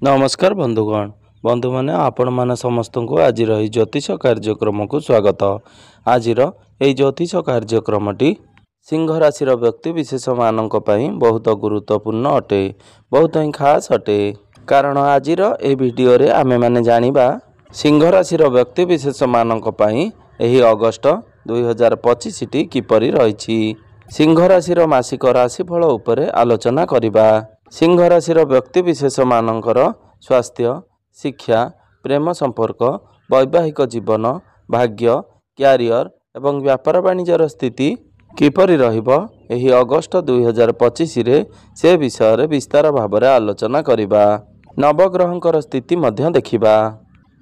नमस्कार बंधुगण बंधु माने आपण माने समस्त को आज ज्योतिष कार्यक्रम को स्वागत। आज ज्योतिष कार्यक्रमटी सिंह राशि व्यक्ति विशेष मानक पई बहुत गुरुत्वपूर्ण अटे, बहुत ही खास अटे। कारण आज वीडियो रे आमे माने जानिबा सिंह राशि व्यक्ति विशेष मानक पई एही अगस्त 2025 टी किपरि रहिछि। सिंह राशि मासिक राशिफल उपरे आलोचना करिबा। सिंह राशि व्यक्ति विशेष मानकर स्वास्थ्य, शिक्षा, प्रेम संपर्क, वैवाहिक जीवन, भाग्य, क्यारियर एवं व्यापार वाणिज्यर स्थिति किपरि रहिबो एही अगस्त 2025 रे से विषय रे विस्तार भाव में आलोचना करिबा। नवग्रहंकर स्थिति मध्य देखिबा।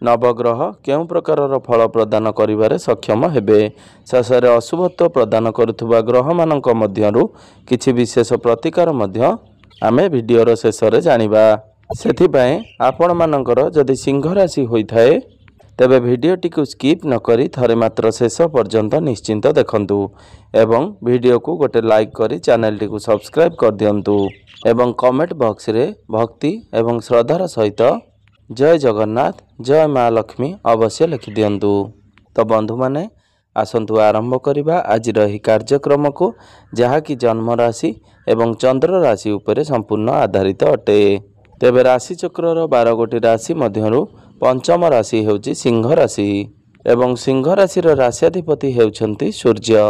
नवग्रह केउं प्रकारर फल प्रदान करिबारे सक्षम हेबे, शेषरे अशुभत्व प्रदान करुथुबा ग्रह मानक मध्यरु किछि विशेष प्रतिकार मध्य आमे वीडियोर शेष रे जानिबा। सेथिपाई आपण मानकर जदि सिंह राशि होइथाए तेबे वीडियोटी को स्किप न करी थरे मात्र शेष पर्यंत निश्चिंत देखंतु एवं वीडियो को गोटे लाइक करी चैनल टी को सब्सक्राइब कर दियंतु एवं कमेंट बॉक्स रे भक्ति एवं श्रद्धार सहित जय जगन्नाथ, जय माँ लक्ष्मी अवश्य लिखि दियंतु। तो बंधु माने आसंतु आरंभ करिबा आज रही कार्यक्रम को, जहाँकि जन्म राशि एवं चंद्र राशि उपरे संपूर्ण आधारित अटे। तेबे राशि चक्रर 12 गोटी राशि मध्यरु पंचम राशि हेउची सिंह राशि एवं सिंह राशिर राशियाधिपति हेउछंती सूर्य।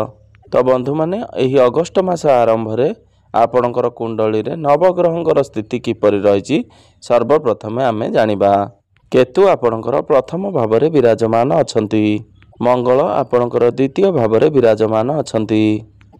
तो बंधु माने एही अगस्त मास आरंभ रे आपणकर कुंडली रे नवग्रहंकर स्थिति किपरि रहिछि सर्वप्रथमे आमे जानिबा। केतु आपणकर प्रथम भाव रे विराजमान अछंती, मंगल आपणकर द्वितीय भाव रे विराजमान अछंती,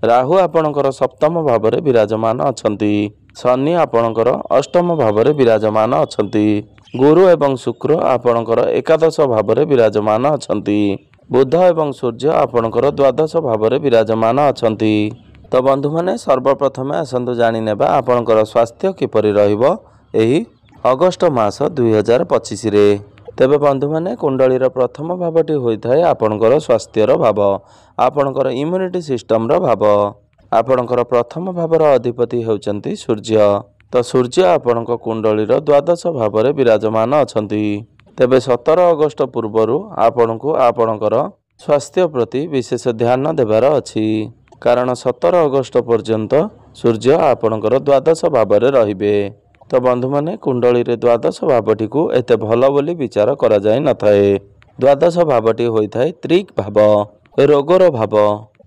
राहु आपणकर सप्तम भाव रे विराजमान अछंती, शनि आपणकर अष्टम भाव रे विराजमान अछंती, गुरु एवं शुक्र आपणकर एकादश भाव रे विराजमान अछंती, बुध एवं सूर्य आपणकर द्वादश भाव रे विराजमान अछंती। तो बंधु माने सर्वप्रथम आसंतु जानि नेबा आपणकर स्वास्थ्य किपरि रहिबो एही अगस्त मास 2025 रे। तेबे बंधु माने कुंडलीर प्रथम भावटी होइथाय आपणकर स्वास्थ्यर भाव, आपणकर इम्यूनिटी सिस्टम रो भाव। आपणकर प्रथम भावर अधिपति हेउचंती सूर्य। तो सूर्य आपणक कुंडलीर द्वादश भाव रे विराजमान अछंती। तेबे 17 अगस्त पूर्वरु आपणको आपणकर स्वास्थ्य प्रति विशेष ध्यान देबार अछि, कारण 17 अगस्त पर्यंत सूर्य आपणकर द्वादश भाव रे रहिबे। तो बंधु माने कुंडली रे द्वादश भावटी को एते भल बोली विचार करा जाय नथाए। द्वादश भावटी होइथाय त्रिक भाव, रोगर भाव।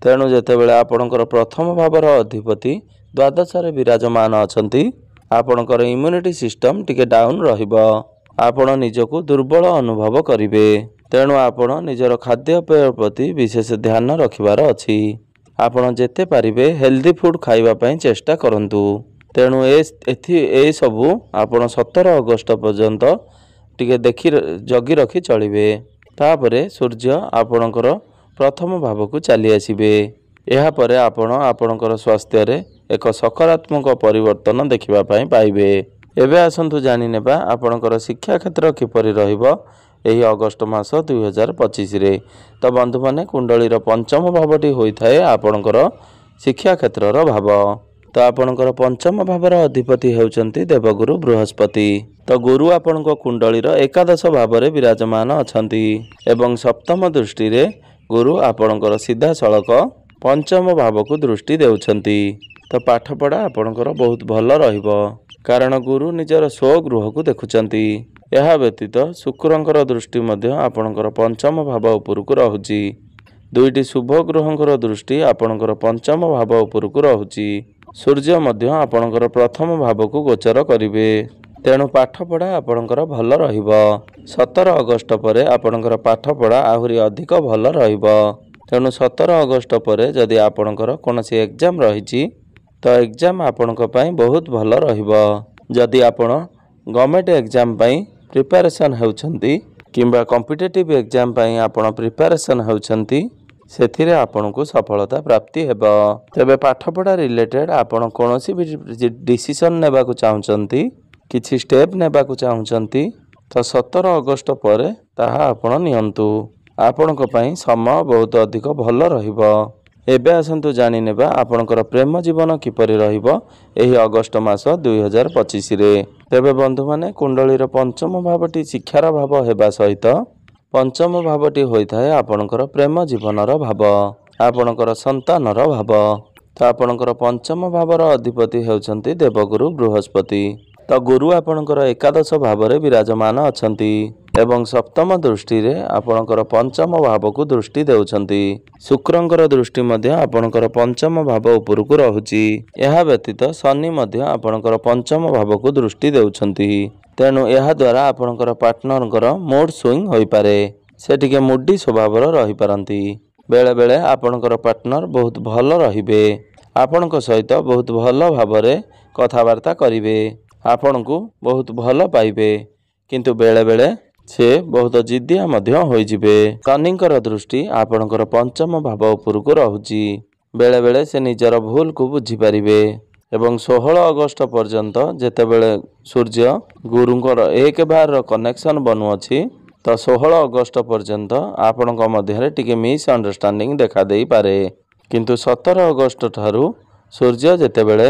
तेणु जेतेबेले आपणकर प्रथम भावर अधिपति द्वादश रे विराजमान अछंती, आपणकर इम्यूनिटी सिस्टम टिके डाउन रहिबो, आपण निजको दुर्बल अनुभव करिवे। तेणु आपण निजर खाद्यपेय प्रति विशेष ध्यान रखिबार अछि। आपण जेते पारिबे हेल्दी फूड खाइबा पई चेष्टा करंतु। तेणु ए सबु आपण 17 अगस्त पर्यंत टिके देखि जगी रखी चलिबे। तापरे सूर्य आपणकर प्रथम भाव को चली आसिबे। एहा परे आपण आपणकर स्वास्थ्य रे एक सकारात्मक परिवर्तन देखिबा पई पाइबे। एबे आसंतु जानि नेबा आपणकर शिक्षा क्षेत्र किपरि रहिबो एही अगस्त मास 2025 रे। तो बंधु माने कुंडलीर पंचम भावटी होइथाय आपणकर शिक्षा क्षेत्रर भाव। तो आपणकर पंचम भावर अधिपति हेउचंती देवगुरु बृहस्पति। तो गुरु आपणको कुंडलीर एकादश भाव रे विराजमान अछंती एवं सप्तम दृष्टि रे गुरु आपणकर सीधा सड़क पंचम भाव को दृष्टि देउछंती। तो पाठपढ़ा आपणकर बहुत भल रहिबो, कारण गुरु निजर स्वगृह को देखुचंती। यह व्यतीत शुक्रंकर दृष्टि मध्य आपणकर पंचम भाव उपरकू रहुची। दुईटी शुभ ग्रहंकर दृष्टि आपणकर पंचम भाव उपरकू रहुची। सूर्य मध्य आपणकर प्रथम भाव को गोचर करिवे। तेणु पाठपढ़ा आपणकर भल रहिबो। 17 अगस्त परे आपणकर पाठपढ़ा आहुरी अधिक भल रहिबो। तेणु 17 अगस्त परे जदि आपणकर कोनोसी एग्जाम रहिछि तो एग्जाम आपणक पई बहुत भल रहिबो। जदि आपण गवर्नमेंट एग्जाम पई प्रिपरेशन हेउछंती किंबा कॉम्पिटिटिव एग्जाम पई आपण प्रिपरेशन हेउछंती, सेथिरे आपनको सफलता प्राप्ति हेबो। तेबे पाठपढ़ा रिलेटेड आपण कोनोसी भी डिसीजन नेबा को चाहुचंती, किछि स्टेप नेबा को चाहुचंती, तो 17 अगस्त परे ताहा आपण नियंतु। आपणक पई समय बहुत अधिक भल रहिबो। एबे आसंतु जानि नेबा आपणकर प्रेम जीवन किपरि रहिबो एही अगस्त मास 2025 रे। ତେବେ ବନ୍ଧୁମାନେ କୁଣ୍ଡଳୀର ପଞ୍ଚମ ଭାବଟି ଶିକ୍ଷାର ଭାବ ହେବା ସହିତ ପଞ୍ଚମ ଭାବଟି ହୋଇଥାଏ ଆପଣଙ୍କର ପ୍ରେମ ଜୀବନର ଭାବ, ଆପଣଙ୍କର ସନ୍ତାନର ଭାବ। ତ ଆପଣଙ୍କର ପଞ୍ଚମ ଭାବର ଅଧିପତି ହେଉଛନ୍ତି ଦେବଗୁରୁ ବୃହସ୍ପତି। ତ ଗୁରୁ ଆପଣଙ୍କର ଏକାଦଶ ଭାବରେ ବିରାଜମାନ ଅଛନ୍ତି ଏବଂ ସପ୍ତମ ଦୃଷ୍ଟିରେ ଆପଣଙ୍କର ପଞ୍ଚମ ଭାବକୁ ଦୃଷ୍ଟି ଦେଉଛନ୍ତି। ଶୁକ୍ରଙ୍କର ଦୃଷ୍ଟି ମଧ୍ୟ ଆପଣଙ୍କର ପଞ୍ଚମ ଭାବ ଉପରକୁ ରହୁଛି। ଏହା ବ୍ୟତୀତ ଶନି ମଧ୍ୟ ଆପଣଙ୍କର ପଞ୍ଚମ ଭାବକୁ ଦୃଷ୍ଟି ଦେଉଛନ୍ତି। ତେଣୁ ଏହା ଦ୍ୱାରା ଆପଣଙ୍କର ପାର୍ଟନରଙ୍କର ମୁଡ୍ ସୁଇଂ ହୋଇପାରେ, ସେ ଟିକେ ମୁଡି ସ୍ୱଭାବର ରହିପାରନ୍ତି। ବେଳେବେଳେ ଆପଣଙ୍କର ପାର୍ଟନର ବହୁତ ଭଲ ରହିବେ, ଆପଣଙ୍କ ସହିତ ବହୁତ ଭଲ ଭାବରେ କଥାବାର୍ତ୍ତା କରିବେ, ଆପଣଙ୍କୁ ବହୁତ ଭଲ ପାଇବେ, କିନ୍ତୁ ବେଳେବେଳେ ସେ ବହୁତ ଜିଦିଆ ମଧ୍ୟ ହୋଇଯିବେ। ଶନିଙ୍କର ଦୃଷ୍ଟି ଆପଣଙ୍କର ପଞ୍ଚମ ଭାବ ଉପରକୁ ରହୁଛି। ବେଳେବେଳେ ସେ ନିଜର ଭୁଲକୁ ବୁଝିପାରିବେ ଏବଂ 16 ଅଗଷ୍ଟ ପର୍ଯ୍ୟନ୍ତ ଯେତେବେଳେ ସୂର୍ଯ୍ୟ ଗୁରୁଙ୍କର 1/12ର କନେକ୍ସନ୍ ବନୁଅଛି, ତ 16 ଅଗଷ୍ଟ ପର୍ଯ୍ୟନ୍ତ ଆପଣଙ୍କ ମଧ୍ୟରେ ଟିକେ ମିସ୍ଅଣ୍ଡରଷ୍ଟାଣ୍ଡିଂ ଦେଖାଦେଇପାରେ। କିନ୍ତୁ 17 ଅଗଷ୍ଟ ଠାରୁ ସୂର୍ଯ୍ୟ ଯେତେବେଳେ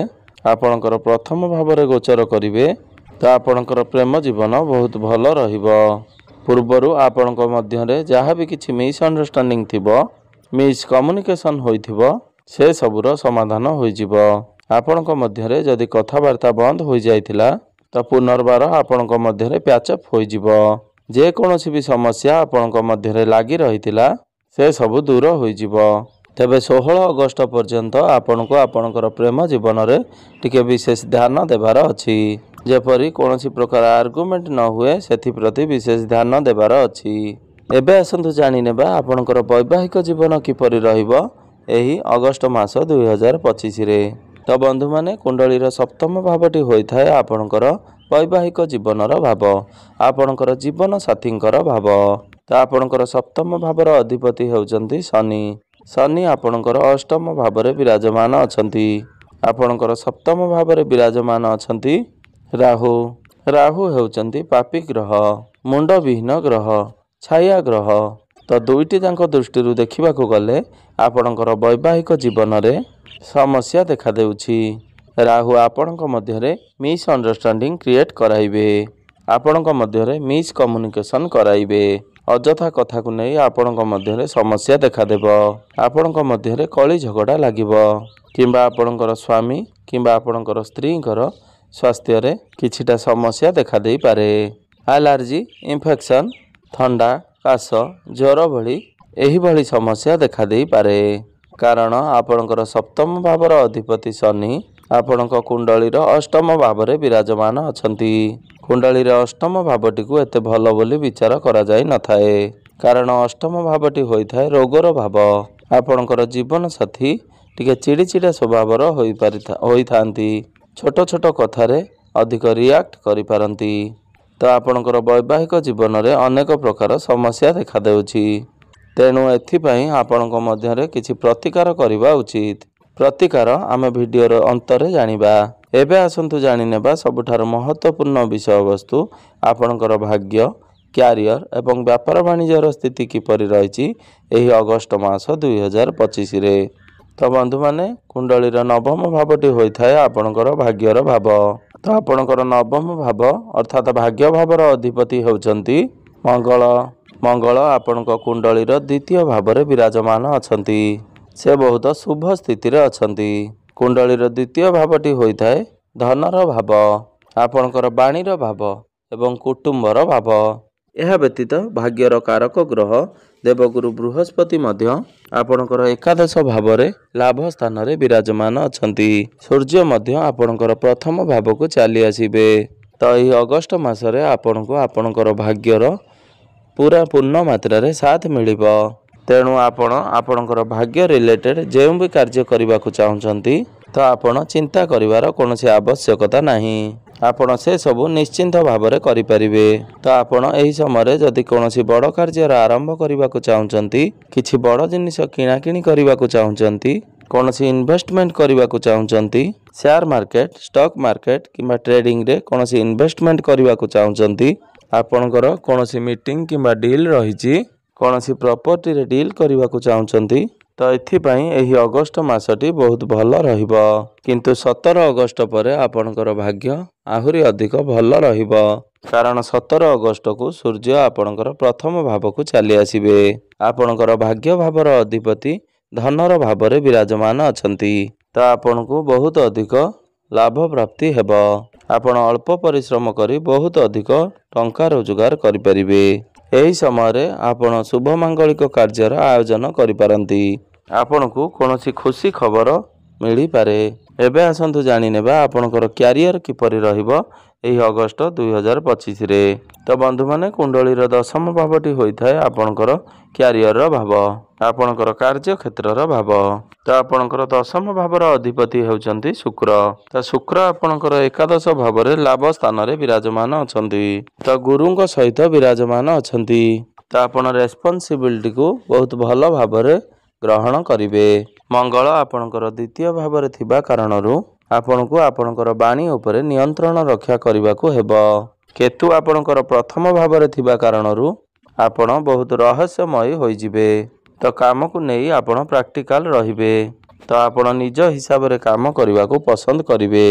ଆପଣଙ୍କର ପ୍ରଥମ ଭାବରେ ଗୋଚର କରିବେ, ତ ଆପଣଙ୍କର ପ୍ରେମ ଜୀବନ ବହୁତ ଭଲ ରହିବ। ପୂର୍ବରୁ ଆପଣଙ୍କ ମଧ୍ୟରେ ଯାହା ବି କିଛି ମିସ୍ଅଣ୍ଡରଷ୍ଟାଣ୍ଡିଂ ଥିବ, ମିସ୍କମ୍ୟୁନିକେସନ୍ ହୋଇଥିବ, ସେ ସବୁର ସମାଧାନ ହୋଇଯିବ। ଆପଣଙ୍କ ମଧ୍ୟରେ ଯଦି କଥାବାର୍ତ୍ତା ବନ୍ଦ ହୋଇଯାଇଥିଲା, ତ ପୁନର୍ବାର ଆପଣଙ୍କ ମଧ୍ୟରେ ପ୍ୟାଚଅପ୍ ହୋଇଯିବ। ଯେକୌଣସି ବି ସମସ୍ୟା ଆପଣଙ୍କ ମଧ୍ୟରେ ଲାଗି ରହିଥିଲା, ସେ ସବୁ ଦୂର ହୋଇଯିବ। ତେବେ 16 ଅଗଷ୍ଟ ପର୍ଯ୍ୟନ୍ତ ଆପଣଙ୍କୁ ଆପଣଙ୍କର ପ୍ରେମ ଜୀବନରେ ଟିକେ ବିଶେଷ ଧ୍ୟାନ ଦେବାର ଅଛି, ଯେପରି କୌଣସି ପ୍ରକାର ଆର୍ଗୁମେଣ୍ଟ ନ ହୁଏ ସେଥିପ୍ରତି ବିଶେଷ ଧ୍ୟାନ ଦେବାର ଅଛି। ଏବେ ଆସନ୍ତୁ ଜାଣିନେବା ଆପଣଙ୍କର ବୈବାହିକ ଜୀବନ କିପରି ରହିବ ଏହି ଅଗଷ୍ଟ ମାସ 2025ରେ। ତ ବନ୍ଧୁମାନେ, କୁଣ୍ଡଳୀର ସପ୍ତମ ଭାବଟି ହୋଇଥାଏ ଆପଣଙ୍କର ବୈବାହିକ ଜୀବନର ଭାବ, ଆପଣଙ୍କର ଜୀବନ ସାଥୀଙ୍କର ଭାବ। ତ ଆପଣଙ୍କର ସପ୍ତମ ଭାବର ଅଧିପତି ହେଉଛନ୍ତି ଶନି। ଶନି ଆପଣଙ୍କର ଅଷ୍ଟମ ଭାବରେ ବିରାଜମାନ ଅଛନ୍ତି। ଆପଣଙ୍କର ସପ୍ତମ ଭାବରେ ବିରାଜମାନ ଅଛନ୍ତି ରାହୁ। ରାହୁ ହେଉଛନ୍ତି ପାପୀ ଗ୍ରହ, ମୁଣ୍ଡବିହୀନ ଗ୍ରହ, ଛାୟା ଗ୍ରହ। ତ ଦୁଇଟି ଯାକ ଦୃଷ୍ଟିରୁ ଦେଖିବାକୁ ଗଲେ ଆପଣଙ୍କର ବୈବାହିକ ଜୀବନରେ ସମସ୍ୟା ଦେଖାଦେଉଛି। ରାହୁ ଆପଣଙ୍କ ମଧ୍ୟରେ ମିସ୍ଅଣ୍ଡରଷ୍ଟାଣ୍ଡିଂ କ୍ରିଏଟ୍ କରାଇବେ, ଆପଣଙ୍କ ମଧ୍ୟରେ ମିସ୍କମ୍ୟୁନିକେସନ୍ କରାଇବେ, ଅଯଥା କଥାକୁ ନେଇ ଆପଣଙ୍କ ମଧ୍ୟରେ ସମସ୍ୟା ଦେଖାଦେବ, ଆପଣଙ୍କ ମଧ୍ୟରେ କଳି ଝଗଡ଼ା ଲାଗିବ, କିମ୍ବା ଆପଣଙ୍କର ସ୍ୱାମୀ କିମ୍ବା ଆପଣଙ୍କର ସ୍ତ୍ରୀଙ୍କର ସ୍ୱାସ୍ଥ୍ୟରେ କିଛିଟା ସମସ୍ୟା ଦେଖାଦେଇପାରେ। ଆଲାର୍ଜି, ଇନଫେକ୍ସନ୍, ଥଣ୍ଡା, କାଶ, ଜ୍ୱର ଭଳି ଏହିଭଳି ସମସ୍ୟା ଦେଖାଦେଇପାରେ। କାରଣ ଆପଣଙ୍କର ସପ୍ତମ ଭାବର ଅଧିପତି ଶନି ଆପଣଙ୍କ କୁଣ୍ଡଳୀର ଅଷ୍ଟମ ଭାବରେ ବିରାଜମାନ ଅଛନ୍ତି। କୁଣ୍ଡଳୀର ଅଷ୍ଟମ ଭାବଟିକୁ ଏତେ ଭଲ ବୋଲି ବିଚାର କରାଯାଇନଥାଏ, କାରଣ ଅଷ୍ଟମ ଭାବଟି ହୋଇଥାଏ ରୋଗର ଭାବ। ଆପଣଙ୍କର ଜୀବନସାଥୀ ଟିକେ ଚିଡ଼ିଚିଡ଼ା ସ୍ୱଭାବର ହୋଇଥାନ୍ତି, ଛୋଟ ଛୋଟ କଥାରେ ଅଧିକ ରିଆକ୍ଟ କରିପାରନ୍ତି। ତ ଆପଣଙ୍କର ବୈବାହିକ ଜୀବନରେ ଅନେକ ପ୍ରକାର ସମସ୍ୟା ଦେଖାଦେଉଛି। ତେଣୁ ଏଥିପାଇଁ ଆପଣଙ୍କ ମଧ୍ୟରେ କିଛି ପ୍ରତିକାର କରିବା ଉଚିତ। ପ୍ରତିକାର ଆମେ ଭିଡ଼ିଓର ଅନ୍ତରେ ଜାଣିବା। ଏବେ ଆସନ୍ତୁ ଜାଣିନେବା ସବୁଠାରୁ ମହତ୍ତ୍ୱପୂର୍ଣ୍ଣ ବିଷୟବସ୍ତୁ, ଆପଣଙ୍କର ଭାଗ୍ୟ, କ୍ୟାରିୟର ଏବଂ ବ୍ୟାପାର ବାଣିଜ୍ୟର ସ୍ଥିତି କିପରି ରହିଛି ଏହି ଅଗଷ୍ଟ ମାସ 2025ରେ। ତ ବନ୍ଧୁମାନେ, କୁଣ୍ଡଳୀର ନବମ ଭାବଟି ହୋଇଥାଏ ଆପଣଙ୍କର ଭାଗ୍ୟର ଭାବ। ତ ଆପଣଙ୍କର ନବମ ଭାବ ଅର୍ଥାତ୍ ଭାଗ୍ୟ ଭାବର ଅଧିପତି ହେଉଛନ୍ତି ମଙ୍ଗଳ। ମଙ୍ଗଳ ଆପଣଙ୍କ କୁଣ୍ଡଳୀର ଦ୍ୱିତୀୟ ଭାବରେ ବିରାଜମାନ ଅଛନ୍ତି, ସେ ବହୁତ ଶୁଭ ସ୍ଥିତିରେ ଅଛନ୍ତି। କୁଣ୍ଡଳୀର ଦ୍ୱିତୀୟ ଭାବଟି ହୋଇଥାଏ ଧନର ଭାବ, ଆପଣଙ୍କର ବାଣୀର ଭାବ ଏବଂ କୁଟୁମ୍ବର ଭାବ। ଏହା ବ୍ୟତୀତ ଭାଗ୍ୟର କାରକ ଗ୍ରହ ଦେବଗୁରୁ ବୃହସ୍ପତି ମଧ୍ୟ ଆପଣଙ୍କର ଏକାଦଶ ଭାବରେ ଲାଭ ସ୍ଥାନରେ ବିରାଜମାନ ଅଛନ୍ତି। ସୂର୍ଯ୍ୟ ମଧ୍ୟ ଆପଣଙ୍କର ପ୍ରଥମ ଭାବକୁ ଚାଲି ଆସିବେ। ତ ଏହି ଅଗଷ୍ଟ ମାସରେ ଆପଣଙ୍କୁ ଆପଣଙ୍କର ଭାଗ୍ୟର ପୁରା ପୂର୍ଣ୍ଣ ମାତ୍ରାରେ ସାଥ ମିଳିବ। ତେଣୁ ଆପଣ ଆପଣଙ୍କର ଭାଗ୍ୟ ରିଲେଟେଡ୍ ଯେଉଁ ବି କାର୍ଯ୍ୟ କରିବାକୁ ଚାହୁଁଛନ୍ତି, ତ ଆପଣ ଚିନ୍ତା କରିବାର କୌଣସି ଆବଶ୍ୟକତା ନାହିଁ, ଆପଣ ସେସବୁ ନିଶ୍ଚିନ୍ତ ଭାବରେ କରିପାରିବେ। ତ ଆପଣ ଏହି ସମୟରେ ଯଦି କୌଣସି ବଡ଼ କାର୍ଯ୍ୟର ଆରମ୍ଭ କରିବାକୁ ଚାହୁଁଛନ୍ତି, କିଛି ବଡ଼ ଜିନିଷ କିଣାକିଣି କରିବାକୁ ଚାହୁଁଛନ୍ତି, କୌଣସି ଇନଭେଷ୍ଟମେଣ୍ଟ କରିବାକୁ ଚାହୁଁଛନ୍ତି, ସେୟାର ମାର୍କେଟ, ଷ୍ଟକ୍ ମାର୍କେଟ କିମ୍ବା ଟ୍ରେଡିଂରେ କୌଣସି ଇନଭେଷ୍ଟମେଣ୍ଟ କରିବାକୁ ଚାହୁଁଛନ୍ତି, ଆପଣଙ୍କର କୌଣସି ମିଟିଂ କିମ୍ବା ଡିଲ୍ ରହିଛି, କୌଣସି ପ୍ରପର୍ଟିରେ ଡିଲ୍ କରିବାକୁ ଚାହୁଁଛନ୍ତି, ତ ଏଥିପାଇଁ ଏହି ଅଗଷ୍ଟ ମାସଟି ବହୁତ ଭଲ ରହିବ। କିନ୍ତୁ 17 ଅଗଷ୍ଟ ପରେ ଆପଣଙ୍କର ଭାଗ୍ୟ ଆହୁରି ଅଧିକ ଭଲ ରହିବ। କାରଣ 17 ଅଗଷ୍ଟକୁ ସୂର୍ଯ୍ୟ ଆପଣଙ୍କର ପ୍ରଥମ ଭାବକୁ ଚାଲି ଆସିବେ। ଆପଣଙ୍କର ଭାଗ୍ୟ ଭାବର ଅଧିପତି ଧନର ଭାବରେ ବିରାଜମାନ ଅଛନ୍ତି। ତ ଆପଣଙ୍କୁ ବହୁତ ଅଧିକ ଲାଭ ପ୍ରାପ୍ତି ହେବ। ଆପଣ ଅଳ୍ପ ପରିଶ୍ରମ କରି ବହୁତ ଅଧିକ ଟଙ୍କା ରୋଜଗାର କରିପାରିବେ। ଏହି ସମୟରେ ଆପଣ ଶୁଭ ମାଙ୍ଗଳିକ କାର୍ଯ୍ୟର ଆୟୋଜନ କରିପାରନ୍ତି। ଆପଣଙ୍କୁ କୌଣସି ଖୁସି ଖବର ମିଳିପାରେ। ଏବେ ଆସନ୍ତୁ ଜାଣିନେବା ଆପଣଙ୍କର କ୍ୟାରିୟର କିପରି ରହିବ ଏହି ଅଗଷ୍ଟ 2025ରେ। ତ ବନ୍ଧୁମାନେ, କୁଣ୍ଡଳୀର ଦଶମ ଭାବଟି ହୋଇଥାଏ ଆପଣଙ୍କର କ୍ୟାରିୟରର ଭାବ, ଆପଣଙ୍କର କାର୍ଯ୍ୟକ୍ଷେତ୍ରର ଭାବ। ତ ଆପଣଙ୍କର ଦଶମ ଭାବର ଅଧିପତି ହେଉଛନ୍ତି ଶୁକ୍ର। ତ ଶୁକ୍ର ଆପଣଙ୍କର ଏକାଦଶ ଭାବରେ ଲାଭ ସ୍ଥାନରେ ବିରାଜମାନ ଅଛନ୍ତି। ତ ଗୁରୁଙ୍କ ସହିତ ବିରାଜମାନ ଅଛନ୍ତି। ତ ଆପଣ ରେସ୍ପନ୍ସିବିଲିଟିକୁ ବହୁତ ଭଲ ଭାବରେ ଗ୍ରହଣ କରିବେ। ମଙ୍ଗଳ ଆପଣଙ୍କର ଦ୍ୱିତୀୟ ଭାବରେ ଥିବା କାରଣରୁ ଆପଣଙ୍କୁ ଆପଣଙ୍କର ବାଣୀ ଉପରେ ନିୟନ୍ତ୍ରଣ ରକ୍ଷା କରିବାକୁ ହେବ। କେତୁ ଆପଣଙ୍କର ପ୍ରଥମ ଭାବରେ ଥିବା କାରଣରୁ ଆପଣ ବହୁତ ରହସ୍ୟମୟୀ ହୋଇଯିବେ। ତ କାମକୁ ନେଇ ଆପଣ ପ୍ରାକ୍ଟିକାଲ ରହିବେ। ତ ଆପଣ ନିଜ ହିସାବରେ କାମ କରିବାକୁ ପସନ୍ଦ କରିବେ।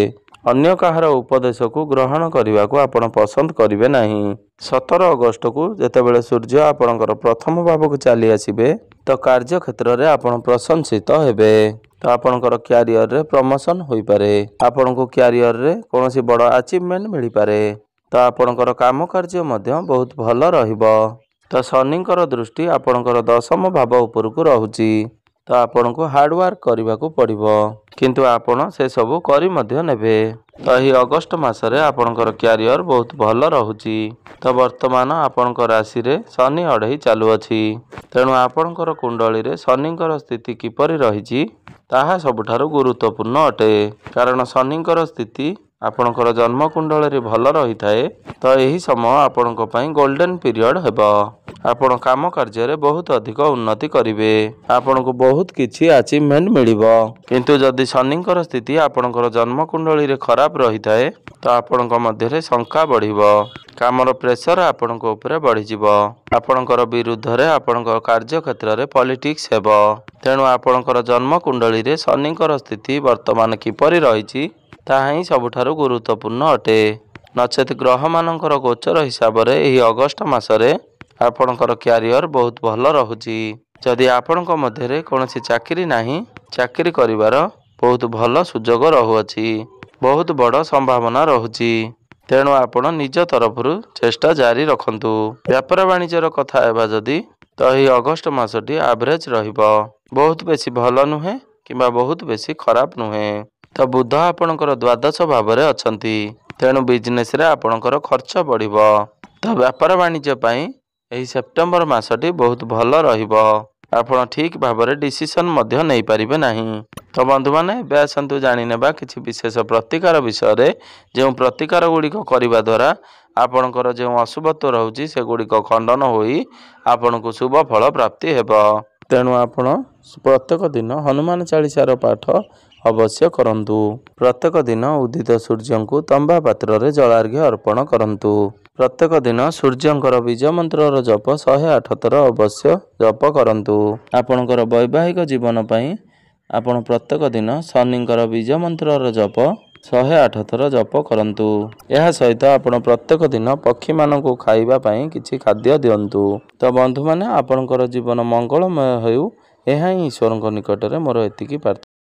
ଅନ୍ୟ କାହାର ଉପଦେଶକୁ ଗ୍ରହଣ କରିବାକୁ ଆପଣ ପସନ୍ଦ କରିବେ ନାହିଁ। 17 ଅଗଷ୍ଟକୁ ଯେତେବେଳେ ସୂର୍ଯ୍ୟ ଆପଣଙ୍କର ପ୍ରଥମ ଭାବକୁ ଚାଲି ଆସିବେ, ତ କାର୍ଯ୍ୟକ୍ଷେତ୍ରରେ ଆପଣ ପ୍ରଶଂସିତ ହେବେ। ତ ଆପଣଙ୍କର କ୍ୟାରିୟରରେ ପ୍ରମୋସନ୍ ହୋଇପାରେ। ଆପଣଙ୍କୁ କ୍ୟାରିୟରରେ କୌଣସି ବଡ଼ ଆଚିଭମେଣ୍ଟ ମିଳିପାରେ। ତ ଆପଣଙ୍କର କାମ କାର୍ଯ୍ୟ ମଧ୍ୟ ବହୁତ ଭଲ ରହିବ। ତ ଶନିଙ୍କର ଦୃଷ୍ଟି ଆପଣଙ୍କର ଦଶମ ଭାବ ଉପରକୁ ରହୁଛି। ତ ଆପଣଙ୍କୁ ହାର୍ଡୱାର୍କ କରିବାକୁ ପଡ଼ିବ, କିନ୍ତୁ ଆପଣ ସେସବୁ କରି ମଧ୍ୟ ନେବେ। ତ ଏହି ଅଗଷ୍ଟ ମାସରେ ଆପଣଙ୍କର କ୍ୟାରିୟର ବହୁତ ଭଲ ରହୁଛି। ତ ବର୍ତ୍ତମାନ ଆପଣଙ୍କ ରାଶିରେ ଶନି ଅଢ଼େଇ ଚାଲୁଅଛି। ତେଣୁ ଆପଣଙ୍କର କୁଣ୍ଡଳୀରେ ଶନିଙ୍କର ସ୍ଥିତି କିପରି ରହିଛି ତାହା ସବୁଠାରୁ ଗୁରୁତ୍ୱପୂର୍ଣ୍ଣ ଅଟେ। କାରଣ ଶନିଙ୍କର ସ୍ଥିତି ଆପଣଙ୍କର ଜନ୍ମକୁଣ୍ଡଳୀରେ ଭଲ ରହିଥାଏ। ତ ଏହି ସମୟ ଆପଣଙ୍କ ପାଇଁ ଗୋଲ୍ଡେନ୍ ପିରିୟଡ଼ ହେବ। ଆପଣ କାମ କାର୍ଯ୍ୟରେ ବହୁତ ଅଧିକ ଉନ୍ନତି କରିବେ। ଆପଣଙ୍କୁ ବହୁତ କିଛି ଆଚିଭମେଣ୍ଟ ମିଳିବ। କିନ୍ତୁ ଯଦି ଶନିଙ୍କର ସ୍ଥିତି ଆପଣଙ୍କର ଜନ୍ମକୁଣ୍ଡଳୀରେ ଖରାପ ରହିଥାଏ, ତ ଆପଣଙ୍କ ମଧ୍ୟରେ ଶଙ୍କା ବଢ଼ିବ। କାମର ପ୍ରେସର ଆପଣଙ୍କ ଉପରେ ବଢ଼ିଯିବ। ଆପଣଙ୍କର ବିରୁଦ୍ଧରେ ଆପଣଙ୍କ କାର୍ଯ୍ୟକ୍ଷେତ୍ରରେ ପଲିଟିକ୍ସ ହେବ। ତେଣୁ ଆପଣଙ୍କର ଜନ୍ମକୁଣ୍ଡଳୀରେ ଶନିଙ୍କର ସ୍ଥିତି ବର୍ତ୍ତମାନ କିପରି ରହିଛି ତାହା ହିଁ ସବୁଠାରୁ ଗୁରୁତ୍ୱପୂର୍ଣ୍ଣ ଅଟେ। ନଚେତ୍ ଗ୍ରହମାନଙ୍କର ଗୋଚର ହିସାବରେ ଏହି ଅଗଷ୍ଟ ମାସରେ ଆପଣଙ୍କର କ୍ୟାରିୟର ବହୁତ ଭଲ ରହୁଛି। ଯଦି ଆପଣଙ୍କ ମଧ୍ୟରେ କୌଣସି ଚାକିରି ନାହିଁ, ଚାକିରି କରିବାର ବହୁତ ଭଲ ସୁଯୋଗ ରହୁଅଛି। ବହୁତ ବଡ଼ ସମ୍ଭାବନା ରହୁଛି। ତେଣୁ ଆପଣ ନିଜ ତରଫରୁ ଚେଷ୍ଟା ଜାରି ରଖନ୍ତୁ। ବ୍ୟାପାର ବାଣିଜ୍ୟର କଥା ହେବା ଯଦି, ତ ଏହି ଅଗଷ୍ଟ ମାସଟି ଆଭରେଜ ରହିବ। ବହୁତ ବେଶୀ ଭଲ ନୁହେଁ କିମ୍ବା ବହୁତ ବେଶୀ ଖରାପ ନୁହେଁ। ତ ବୁଧ ଆପଣଙ୍କର ଦ୍ୱାଦଶ ଭାବରେ ଅଛନ୍ତି। ତେଣୁ ବିଜନେସରେ ଆପଣଙ୍କର ଖର୍ଚ୍ଚ ବଢ଼ିବ। ତ ବ୍ୟାପାର ବାଣିଜ୍ୟ ପାଇଁ ଏହି ସେପ୍ଟେମ୍ବର ମାସଟି ବହୁତ ଭଲ ରହିବ। ଆପଣ ଠିକ୍ ଭାବରେ ଡିସିସନ୍ ମଧ୍ୟ ନେଇପାରିବେ ନାହିଁ। ତ ବନ୍ଧୁମାନେ, ଏବେ ଆସନ୍ତୁ ଜାଣିନେବା କିଛି ବିଶେଷ ପ୍ରତିକାର ବିଷୟରେ। ଯେଉଁ ପ୍ରତିକାର ଗୁଡ଼ିକ କରିବା ଦ୍ୱାରା ଆପଣଙ୍କର ଯେଉଁ ଅଶୁଭତ୍ୱ ରହୁଛି ସେଗୁଡ଼ିକ ଖଣ୍ଡନ ହୋଇ ଆପଣଙ୍କୁ ଶୁଭ ଫଳ ପ୍ରାପ୍ତି ହେବ। ତେଣୁ ଆପଣ ପ୍ରତ୍ୟେକ ଦିନ ହନୁମାନ ଚାଳିଶାର ପାଠ ଅବଶ୍ୟ କରନ୍ତୁ। ପ୍ରତ୍ୟେକ ଦିନ ଉଦିତ ସୂର୍ଯ୍ୟଙ୍କୁ ତମ୍ବା ପାତ୍ରରେ ଜଳାର୍ଘ୍ୟ ଅର୍ପଣ କରନ୍ତୁ। ପ୍ରତ୍ୟେକ ଦିନ ସୂର୍ଯ୍ୟଙ୍କର ବୀଜ ମନ୍ତ୍ରର ଜପ 108 ଥର ଅବଶ୍ୟ ଜପ କରନ୍ତୁ। ଆପଣଙ୍କର ବୈବାହିକ ଜୀବନ ପାଇଁ ଆପଣ ପ୍ରତ୍ୟେକ ଦିନ ଶନିଙ୍କର ବୀଜ ମନ୍ତ୍ରର ଜପ 108 ଥର ଜପ କରନ୍ତୁ। ଏହା ସହିତ ଆପଣ ପ୍ରତ୍ୟେକ ଦିନ ପକ୍ଷୀମାନଙ୍କୁ ଖାଇବା ପାଇଁ କିଛି ଖାଦ୍ୟ ଦିଅନ୍ତୁ। ତ ବନ୍ଧୁମାନେ, ଆପଣଙ୍କର ଜୀବନ ମଙ୍ଗଳମୟ ହେଉ, ଏହା ହିଁ ଈଶ୍ୱରଙ୍କ ନିକଟରେ ମୋର ଏତିକି ପ୍ରାର୍ଥନା।